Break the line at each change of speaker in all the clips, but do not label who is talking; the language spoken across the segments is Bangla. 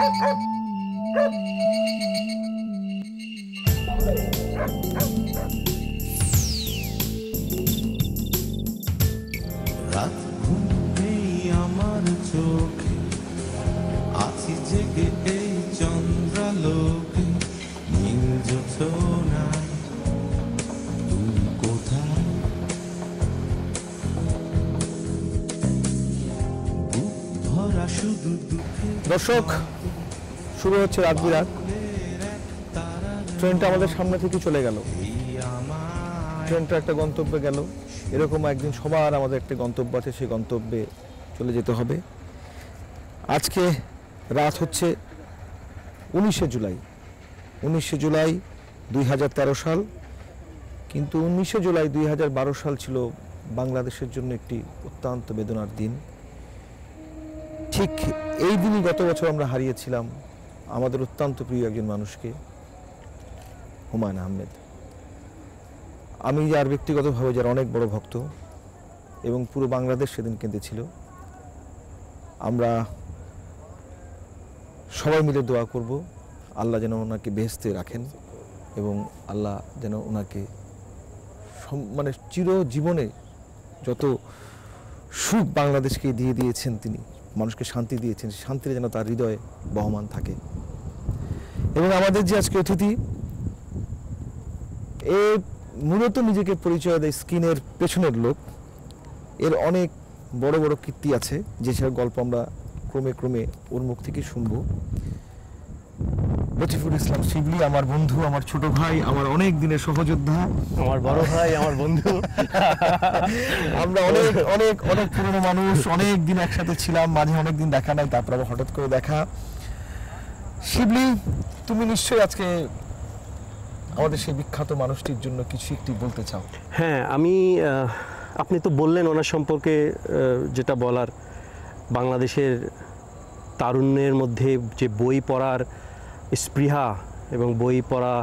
রাত ঘুম নেই আমার চোখে, আছি জেগে এই চন্দ্রালোকে, নীল জোছনায় তুমি কোথায়? বুক ভরা শুধু দুঃখে।
দর্শক, শুরু হচ্ছে রাত বিরাত। ট্রেনটা আমাদের সামনে থেকে চলে গেল, ট্রেনটা একটা গন্তব্যে গেল। এরকম একদিন সবার আমাদের একটা গন্তব্য আছে, সেই গন্তব্যে চলে যেতে হবে। আজকে রাত হচ্ছে 19শে জুলাই, 19শে জুলাই 2013 সাল। কিন্তু 19শে জুলাই 2012 সাল ছিল বাংলাদেশের জন্য একটি অত্যন্ত বেদনার দিন। ঠিক এই দিনই গত বছর আমরা হারিয়েছিলাম আমাদের অত্যন্ত প্রিয় একজন মানুষকে, হুমায়ুন আহমেদ। আমি যার ব্যক্তিগতভাবে যার অনেক বড় ভক্ত, এবং পুরো বাংলাদেশ সেদিন কেঁদেছিল। আমরা সবাই মিলে দোয়া করব আল্লাহ যেন ওনাকে বেহেশতে রাখেন, এবং আল্লাহ যেন ওনাকে মানে চিরজীবনে যত সুখ বাংলাদেশকে দিয়ে দিয়েছেন, তিনি মানুষকে শান্তি দিয়েছেন, শান্তিতে যেন তার হৃদয়ে বহমান থাকে। এবং আমাদের যে আজকে অতিথি, এ মূলত নিজেকে পরিচয় দেয় স্ক্রিনের পেছনের লোক। এর অনেক বড় বড় কীর্তি আছে, যেসব গল্প আমরা ক্রমে ক্রমে ওর মুখ থেকে শুনবো। লতিফুল ইসলাম শিবলি আমার বন্ধু, আমার ছোট ভাই, আমার অনেক দিনের সহযোদ্ধা,
আমার বড় ভাই, আমার বন্ধু।
আমরা অনেক অনেক অনেক পুরনো মানুষ, অনেক দিন একসাথে ছিলাম, মাঝে অনেক দিন দেখা নাই, তারপর আবার হঠাৎ করে দেখা। শিবলি, তুমি নিশ্চয়ই আজকে আমাদের সেই বিখ্যাত মানুষটির জন্য কিছু একটি বলতে চাও।
হ্যাঁ, আপনি তো বললেন ওনার সম্পর্কে যেটা বলার। বাংলাদেশের তারুণ্যের মধ্যে যে বই পড়ার স্পৃহা এবং বই পড়া,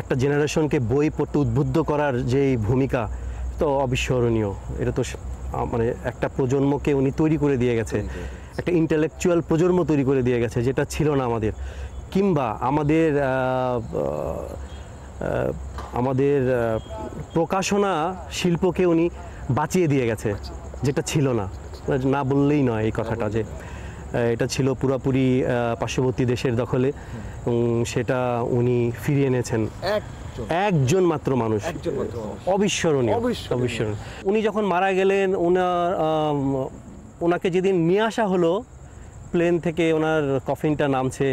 একটা জেনারেশনকে বই পড়তে উদ্বুদ্ধ করার যে ভূমিকা, তো অবিস্মরণীয়। এটা তো মানে একটা প্রজন্মকে উনি তৈরি করে দিয়ে গেছে, একটা ইন্টেলেকচুয়াল প্রজন্ম তৈরি করে দিয়ে গেছে, যেটা ছিল না আমাদের। কিংবা আমাদের প্রকাশনা শিল্পকে উনি বাঁচিয়ে দিয়ে গেছে, যেটা ছিল না, না বললেই নয় এই কথাটা, যে এটা ছিল পুরোপুরি পার্শ্ববর্তী দেশের দখলে, এবং সেটা উনি ফিরিয়ে এনেছেন। একজন মাত্র মানুষ, অবিস্মরণীয়, অবিস্মরণীয়। উনি যখন মারা গেলেন, ওনাকে যেদিন নিয়ে আসা হলো প্লেন থেকে, ওনার কফিনটা নামছে,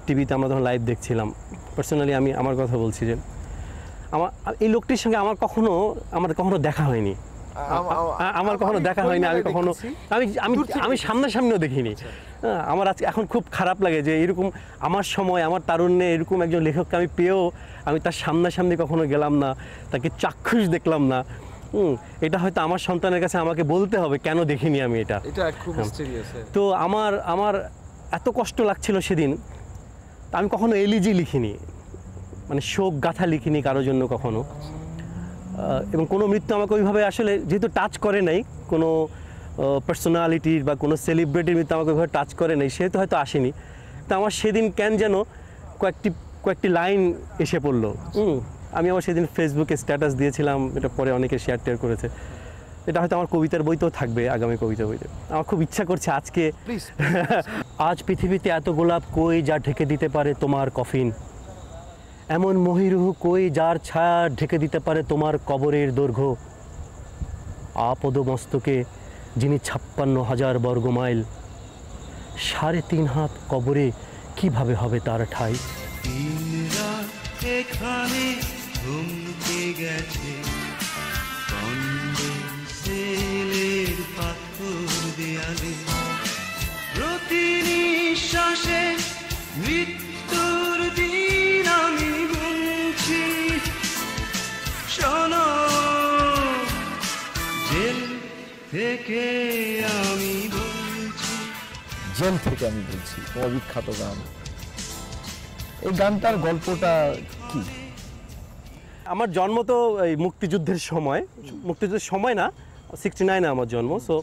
টিভিতে আমরা তখন লাইভ দেখছিলাম। পার্সোনালি আমি আমার কথা বলছি, যে এই লোকটির সঙ্গে আমার কখনো দেখা হয়নি, আমার কখনো দেখা হয়নি। আমি সামনাসামনিও দেখিনি। আমার আজকে এখন খুব খারাপ লাগে যে এরকম আমার সময়, আমার তারুণ্যে এরকম একজন লেখককে আমি পেয়েও আমি তার সামনাসামনি কখনো গেলাম না, তাকে চাক্ষুষ দেখলাম না। এটা হয়তো আমার সন্তানের কাছে আমাকে বলতে হবে কেন দেখিনি আমি এটা। তো আমার এত কষ্ট লাগছিল সেদিন। আমি কখনো এলিজি লিখিনি, মানে শোক গাথা লিখিনি কারোর জন্য কখনো। এবং কোনো মৃত্যু আমাকে ওইভাবে আসলে যেহেতু টাচ করে নাই, কোনো পার্সোনালিটির বা কোনো সেলিব্রিটির মৃত্যু আমাকে ওইভাবে টাচ করে নাই, সেহেতু হয়তো আসেনি। তো আমার সেদিন কেন যেন কয়েকটি লাইন এসে পড়লো। আমি আমার সেদিন ফেসবুকে স্ট্যাটাস দিয়েছিলাম, এটা পরে অনেকে শেয়ার করেছে। এটা হয়তো আমার কবিতার বইতেও থাকবে, আগামী কবিতা বইতে। আমার খুব ইচ্ছা করছে আজকে, আজ পৃথিবীতে এত গোলাপ কই যা ঢেকে দিতে পারে তোমার কফিন, এমন মহিরুহ কই যার ছায়া ঢেকে দিতে পারে তোমার কবরের দৈর্ঘ্য, আপদ মস্তকে যিনি 56,000 বর্গ মাইল, 3.5 হাত কবরে কিভাবে হবে তার ঠাই।
এখানে থমকে গেছে কন্ডেন্সেলের পাথর দেয়ালে, প্রতি নিঃশ্বাসে মৃত্যুর দিন আমি গুনছি। শোনো, জেল থেকে আমি বলছি,
জেল থেকে আমি বলছি, অবিখ্যাত গান। এই গানটার গল্পটা কি?
আমার জন্ম তো এই মুক্তিযুদ্ধের সময় না, 69-এ আমার জন্ম। সো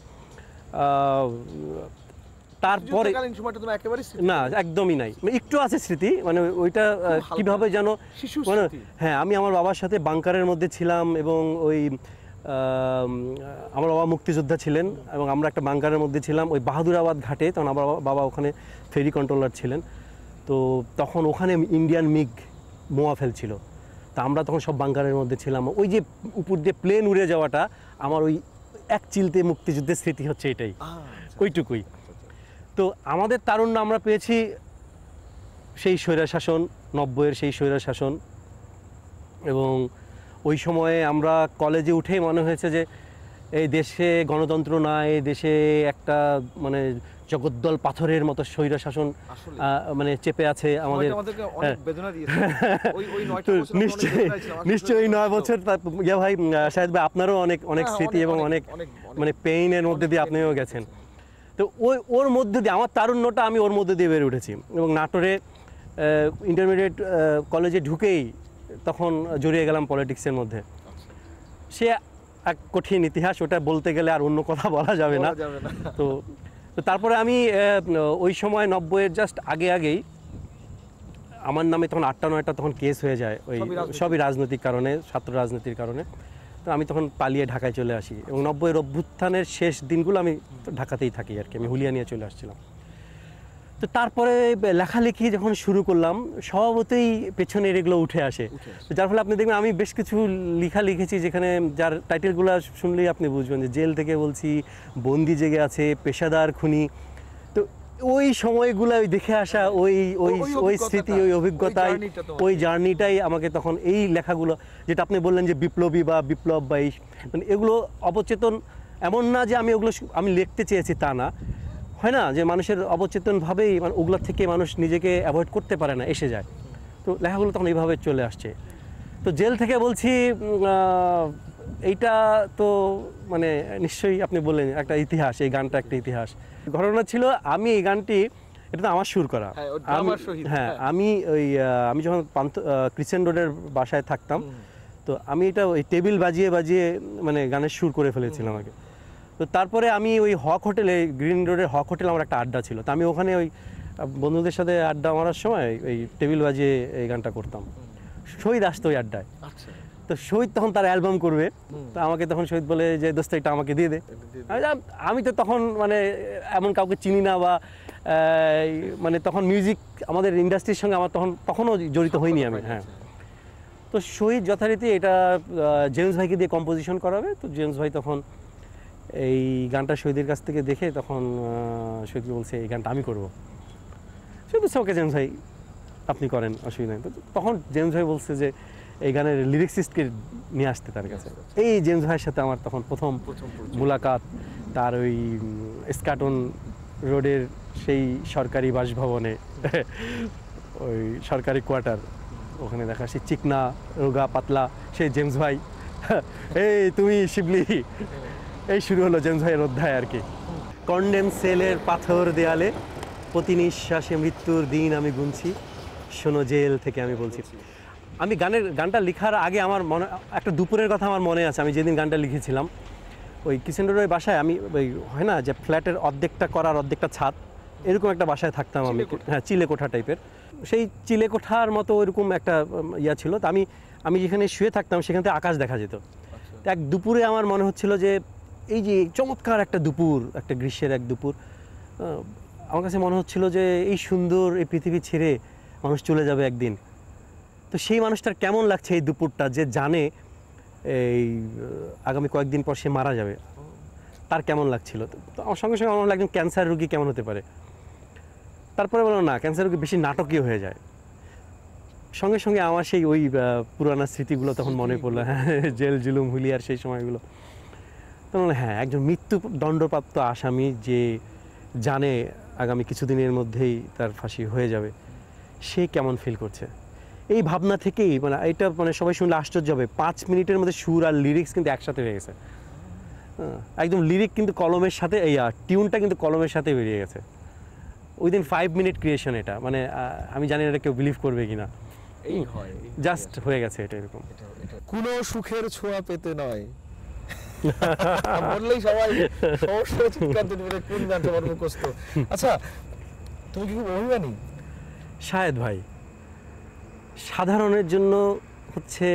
তারপরে
যুদ্ধকালীন সময়টা তোমার একেবারে
না, একদমই নাই, মানে একটু আছে স্মৃতি, মানে ওইটা কিভাবে যেন
শিশু
মানে
স্মৃতি।
হ্যাঁ, আমি আমার বাবার সাথে বাংকারের মধ্যে ছিলাম এবং ওই আমার বাবা মুক্তিযোদ্ধা ছিলেন এবং আমরা একটা বাংকারের মধ্যে ছিলাম ওই বাহাদুরাবাদ ঘাটে, তখন আমার বাবা ওখানে ফেরি কন্ট্রোলার ছিলেন। তো তখন ওখানে ইন্ডিয়ান মিগ মোয়া ফেলছিল, তা আমরা তখন সব বাংকারের মধ্যে ছিলাম। ওই যে উপর দিয়ে প্লেন উড়ে যাওয়াটা আমার ওই এক চিলতে মুক্তিযুদ্ধের স্মৃতি হচ্ছে এটাই, ওইটুকুই। তো আমাদের তারুণ্য আমরা পেয়েছি সেই স্বৈরা শাসন, 90-এর সেই স্বৈরা শাসন, এবং ওই সময়ে আমরা কলেজে উঠেই মনে হয়েছে যে এই দেশে গণতন্ত্র নাই, এই দেশে একটা মানে জগদ্দল পাথরের মতো স্বৈরা শাসন মানে চেপে আছে আমাদের। নিশ্চয়ই ওই 9 বছর ইয়া ভাই শাহেদ ভাই, আপনারও অনেক অনেক স্মৃতি এবং অনেক মানে পেইনের মধ্যে দিয়ে আপনিও গেছেন। তো ওর মধ্যে দিয়ে আমার তারুণ্যটা আমি ওর মধ্যে দিয়ে বেড়ে উঠেছি, এবং নাটোরে ইন্টারমিডিয়েট কলেজে ঢুকেই তখন জড়িয়ে গেলাম পলিটিক্সের মধ্যে। সে এক কঠিন ইতিহাস, ওটা বলতে গেলে আর অন্য কথা বলা যাবে না। তো তারপরে আমি ওই সময় 90-এর জাস্ট আগেই আমার নামে তখন 8টা-9টা তখন কেস হয়ে যায়, ওই সবই রাজনৈতিক কারণে, ছাত্র রাজনীতির কারণে। তো আমি তখন পালিয়ে ঢাকায় চলে আসি, এবং 90-এর অভ্যুত্থানের শেষ দিনগুলো আমি ঢাকাতেই থাকি আর কি, আমি হুলিয়া নিয়ে চলে আসছিলাম। তো তারপরে লেখালেখি যখন শুরু করলাম, স্বভাবতই পেছনের এগুলো উঠে আসে, যার ফলে আপনি দেখবেন আমি বেশ কিছু লেখা লিখেছি যেখানে যার টাইটেলগুলো শুনলেই আপনি বুঝবেন যে জেল থেকে বলছি, বন্দি জেগে আছে, পেশাদার খুনি। তো ওই সময়গুলো দেখে আসা ওই স্মৃতি, ওই অভিজ্ঞতায়, ওই জার্নিটাই আমাকে তখন এই লেখাগুলো, যেটা আপনি বললেন যে বিপ্লবী বা বিপ্লব বা এই, মানে এগুলো অবচেতন, এমন না যে আমি ওগুলো আমি লিখতে চেয়েছি তা না, হয় না যে মানুষের অবচেতনভাবেই মানে ওগুলোর থেকে মানুষ নিজেকে অ্যাভয়েড করতে পারে না, এসে যায়। তো লেখাগুলো তখন এইভাবে চলে আসছে। তো জেল থেকে বলছি, এইটা তো মানে নিশ্চয়ই আপনি বললেন একটা ইতিহাস, এই গানটা একটা ইতিহাস। ঘটনা ছিল, আমি এই গানটি, এটা তো আমার সুর করা। আমি যখন ক্রিসেন্ট রোডের বাসায় থাকতাম, তো আমি এটা ওই টেবিল বাজিয়ে মানে গানের সুর করে ফেলেছিলাম আগে। তো তারপরে আমি ওই হক হোটেলে, গ্রিন রোডের হক হোটেল আমার একটা আড্ডা ছিল, তো আমি ওখানে ওই বন্ধুদের সাথে আড্ডা মারার সময় ওই টেবিল বাজিয়ে এই গানটা করতাম। শহীদ আসতো ওই আড্ডায়, তো শহীদ তখন তার অ্যালবাম করবে, তো আমাকে তখন শহীদ বলে যে দোস্ত এটা আমাকে দিয়ে দে। আমি তো তখন মানে এমন কাউকে চিনি না, বা মানে তখন মিউজিক আমাদের ইন্ডাস্ট্রির সঙ্গে আমার তখনও জড়িত হইনি আমি। হ্যাঁ, তো শহীদ যথারীতি এটা জেমস ভাইকে দিয়ে কম্পোজিশন করাবে। তো জেমস ভাই তখন এই গানটা শহীদের কাছ থেকে দেখে তখন শহীদকে বলছে এই গানটা আমি করবো। শহীদ বলছে ওকে জেমস ভাই আপনি করেন, অসুবিধা নেই। তো তখন জেমস ভাই বলছে যে এই গানের লিরিক্সিস্টকে নিয়ে আসতে তার কাছে। এই জেমস ভাইয়ের সাথে আমার তখন প্রথম মুলাকাত, তার ওই স্কাটন রোডের সেই সরকারি বাসভবনে, ওই সরকারি কোয়ার্টার, ওখানে দেখা সেই চিকনা রোগা পাতলা সেই জেমস ভাই, এই তুমি শিবলি, এই শুরু হলো জেমস ভাইয়ের অধ্যায় আর কি। কন্ডেম সেলের পাথর দেয়ালে প্রতি নিঃশ্বাসে মৃত্যুর দিন আমি গুনছি, শোনো জেল থেকে আমি বলছি। আমি গানটা লেখার আগে আমার মনে একটা দুপুরের কথা আমার মনে আছে। আমি যেদিন গানটা লিখেছিলাম ওই কিচেন রোডের বাসায়, আমি ওই হয় না যে ফ্ল্যাটের অর্ধেকটা করার অর্ধেকটা ছাদ, এরকম একটা বাসায় থাকতাম আমি। হ্যাঁ, চিলেকোঠা টাইপের, সেই চিলেকোঠার মতো ওইরকম একটা ইয়া ছিল। তো আমি যেখানে শুয়ে থাকতাম সেখান থেকে আকাশ দেখা যেত। এক দুপুরে আমার মনে হচ্ছিল যে এই যে চমৎকার একটা দুপুর, একটা গ্রীষ্মের এক দুপুর, আমার কাছে মনে হচ্ছিল যে এই সুন্দর এই পৃথিবী ছেড়ে মানুষ চলে যাবে একদিন। তো সেই মানুষটার কেমন লাগছে এই দুপুরটা, যে জানে এই আগামী কয়েকদিন পর সে মারা যাবে, তার কেমন লাগছিল। তো আমার সঙ্গে সঙ্গে আমার একজন ক্যান্সার রোগী কেমন হতে পারে। তারপরে বললাম না, ক্যান্সার রোগী বেশি নাটকীয় হয়ে যায়। সঙ্গে সঙ্গে আমার সেই ওই পুরানা স্মৃতিগুলো তখন মনে পড়লো, হ্যাঁ, জেল জুলুম হুলিয়ার সেই সময়গুলো। তখন হ্যাঁ, একজন মৃত্যুদণ্ডপ্রাপ্ত আসামি যে জানে আগামী কিছুদিনের মধ্যেই তার ফাঁসি হয়ে যাবে, সে কেমন ফিল করছে। এই ভাবনা থেকেই মানে এটা মানে সবাই শুনলে আশ্চর্য হবে, 5 মিনিটের মধ্যে সুর আর লিরিক্স কিন্তু একসাথে হয়ে গেছে। একদম লিরিক কিন্তু কলমের সাথে, এই টিউনটা কিন্তু কলমের সাথে বেরিয়ে গেছে উইদিন 5 মিনিট ক্রিয়েশন। এটা মানে আমি জানি না এটা কেউ বিলিভ করবে কিনা, জাস্ট হয়ে গেছে এটা এরকম।
কোনো সুখের ছোঁয়া পেতে নয়, বললেই সবাই সমস্যা চিৎকার দিবে কোন গানটা আমার মুখস্থ। আচ্ছা, তুমি কি খুব অভিমানী?
শায়দ ভাই, সাধারণের জন্য হচ্ছে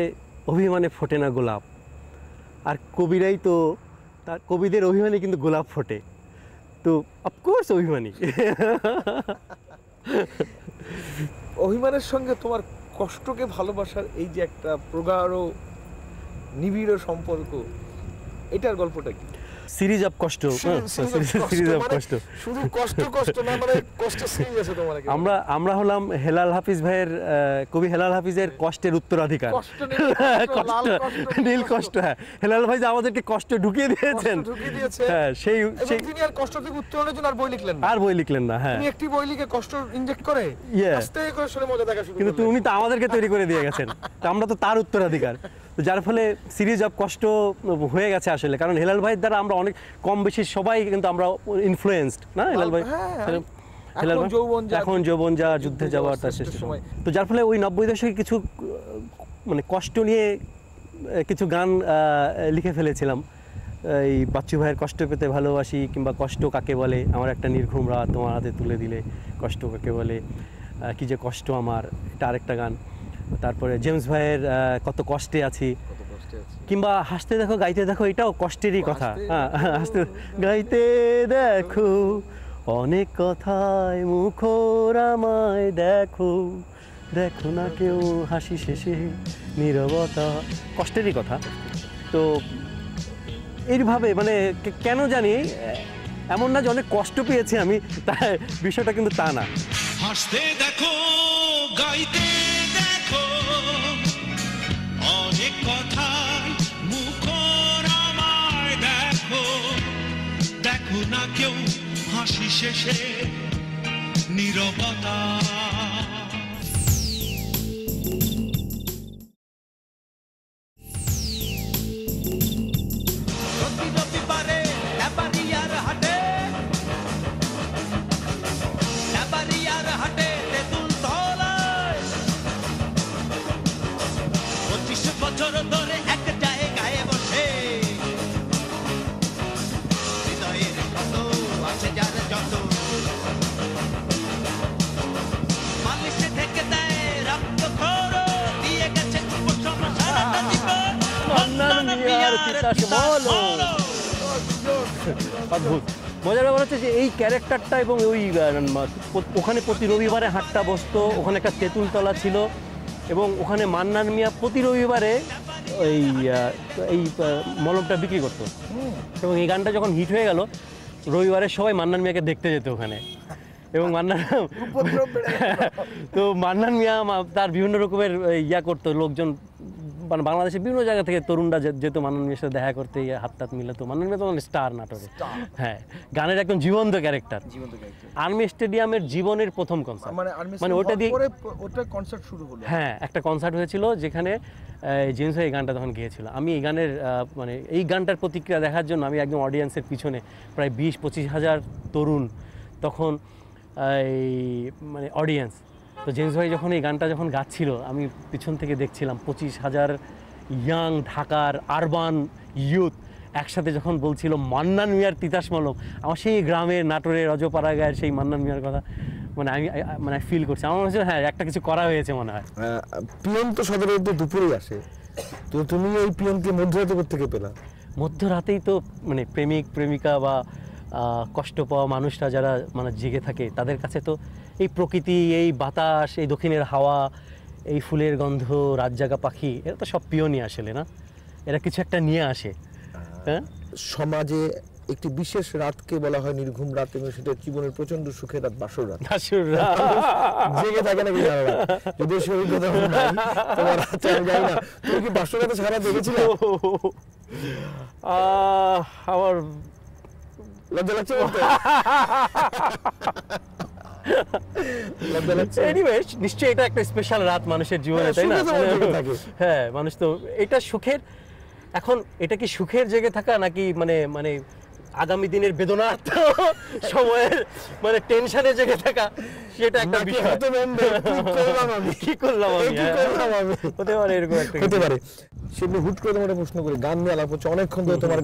অভিমানে ফোটে না গোলাপ, আর কবিরাই তো তার কবিদের অভিমানে কিন্তু গোলাপ ফোটে, তো অফকোর্স অভিমানী।
অভিমানের সঙ্গে তোমার কষ্টকে ভালোবাসার এই যে একটা প্রগাঢ় নিবিড় সম্পর্ক, এটার গল্পটা কি?
সিরিজ অফ কষ্ট, সিরিজ অফ কষ্ট,
শুধু কষ্ট কষ্ট না, মানে কষ্ট সিরিজ আছে তোমার।
আমরা হলাম হেলাল হাফিজ ভাইয়ের, কবি হেলাল হাফিজের কষ্টের উত্তরাধিকার। নীল কষ্ট, হ্যাঁ, হেলাল ভাই যে আমাদেরকে কষ্ট ঢুকিয়ে দিয়েছেন, হ্যাঁ, সেই
তিনি আর কষ্ট থেকে উত্তরণের জন্য আর বই লিখলেন না,
হ্যাঁ,
তিনি একটি বই লিখে কষ্ট ইনজেক্ট করে আস্তে করে শুনে মজা দেখা শুরু
কিন্তু উনি তো আমাদেরকে তৈরি করে দিয়ে গেছেন, তো আমরা তো তার উত্তরাধিকার, যার ফলে সিরিজ অফ কষ্ট হয়ে গেছে আসলে। কারণ হেলাল ভাইয়ের দ্বারা আমরা অনেক কম বেশি সবাই কিন্তু আমরা ইনফ্লুয়েন্সড, না হেলাল ভাই? এখন যৌবন যা, যুদ্ধে যাওয়ার তার শেষ সময়, তো যার ফলে ওই 90 দশকে কিছু মানে কষ্ট নিয়ে কিছু গান লিখে ফেলেছিলাম। এই বাচ্চু ভাইয়ের কষ্ট পেতে ভালোবাসি, কিংবা কষ্ট কাকে বলে, আমার একটা নির্ঘুম রাত তোমার হাতে তুলে দিলে, কষ্ট কাকে বলে, কি যে কষ্ট আমার, এটা আরেকটা গান। তারপরে জেমস ভাইয়ের কত কষ্টে আছি, কিংবা হাসতে দেখো গাইতে দেখো, এটাও কষ্টেরই কথা। হ্যাঁ, হাসতে গাইতে দেখো অনেক কথায় মুখর আমায় দেখো, দেখো না কেউ হাসি শেষে নীরবতা, কষ্টেরই কথা। তো এইভাবে মানে কেন জানি এমন না যে অনেক কষ্ট পেয়েছি আমি, তাই বিষয়টা কিন্তু তা না।
হাসতে দেখো গাইতে দেখো অনেক কথায় মুখর আমায় দেখো, দেখো না কেউ হাসি শেষে নীরবতা।
অদ্ভুত মজার ব্যাপার হচ্ছে যে এই ক্যারেক্টারটা এবং ওই ওখানে প্রতি রবিবারে হাটটা বসতো, ওখানে একটা তেঁতুলতলা ছিল, এবং ওখানে মান্নান মিয়া প্রতি রবিবারে এই মলমটা বিক্রি করতো। এবং এই গানটা যখন হিট হয়ে গেল, রবিবারে সবাই মান্নান মিয়াকে দেখতে যেত ওখানে, এবং তো মান্নান মিয়া তার বিভিন্ন রকমের ইয়া করতো, লোকজন মানে বাংলাদেশের বিভিন্ন জায়গা থেকে তরুণরা যেত মান্নান মিয়ার সাথে দেখা করতে, হাত টাত মিলাতো। মান্নান মিয়া তো স্টার নাটকে, হ্যাঁ, গানের একদম জীবন্ত ক্যারেক্টার। আর্মি স্টেডিয়ামের জীবনের প্রথম কনসার্ট, মানে ওটা দিয়ে
কনসার্ট শুরু হলো।
হ্যাঁ, একটা কনসার্ট হয়েছিল যেখানে জেমস ভাই এই গানটা তখন গিয়েছিল। আমি এই গানের মানে এই গানটার প্রতিক্রিয়া দেখার জন্য আমি একদম অডিয়েন্সের পিছনে প্রায় 20-25 হাজার তরুণ তখন এই মানে অডিয়েন্স। তো জেমস ভাই যখন এই গানটা যখন গাচ্ছিল, আমি পিছন থেকে দেখছিলাম 25,000 ইয়াং ঢাকার আরবান ইউথ একসাথে যখন বলছিল মান্নান মিয়ার তিতাস মলম। আমার সেই গ্রামের নাটোরের অজপাড়া গায়ের সেই মান্নান মিয়ার কথা মানে আমি ফিল করছি। আমার মনে হচ্ছে হ্যাঁ, একটা কিছু করা হয়েছে মনে হয়।
পিয়ন তো সাধারণত দুপুরেই আসে, তো তুমি এই পিয়নকে মধ্যরাতে থেকে পেলা?
মধ্যরাতেই তো মানে প্রেমিক প্রেমিকা বা কষ্ট পাওয়া মানুষরা যারা মানে জেগে থাকে, তাদের কাছে তো এই প্রকৃতি, এই বাতাস, এই দক্ষিণের হাওয়া, এই ফুলের গন্ধ, রাত জাগা পাখি, এরা তো সব পিয়নই আসলে, না? এরা কিছু একটা নিয়ে আসে। হ্যাঁ, সমাজে একটি বিশেষ রাতকে বলা হয় নির্ঘুম রাত, এবং সেটা জীবনের প্রচন্ড সুখের রাত, বাসর রাত। জেগে থাকে নাকি জানো না, যদি শরীর কথা নাই তোমার রাতে আমি জানি না। তুমি কি বাসর রাতে সারা দেখেছিলে? আমার লজ্জা লাগছে বলতে। এনিওয়েজ, নিশ্চয়ই এটা একটা স্পেশাল রাত মানুষের জীবনে, তাই না? হ্যাঁ, মানুষ তো এটা সুখের। এখন এটা কি সুখের জেগে থাকা নাকি মানে মানে আগামী দিনের বেদনার সময়ের মানে টেনশনে জেগে থাকা, সেটা একটা বিষয়। কি করলাম আমি, হতে পারে এরকম একটা, হতে পারে। সেগুলো হুট করে তোমার প্রশ্ন করি, গান নিয়ে আলাপ হচ্ছে অনেকক্ষণ ধরে, তোমার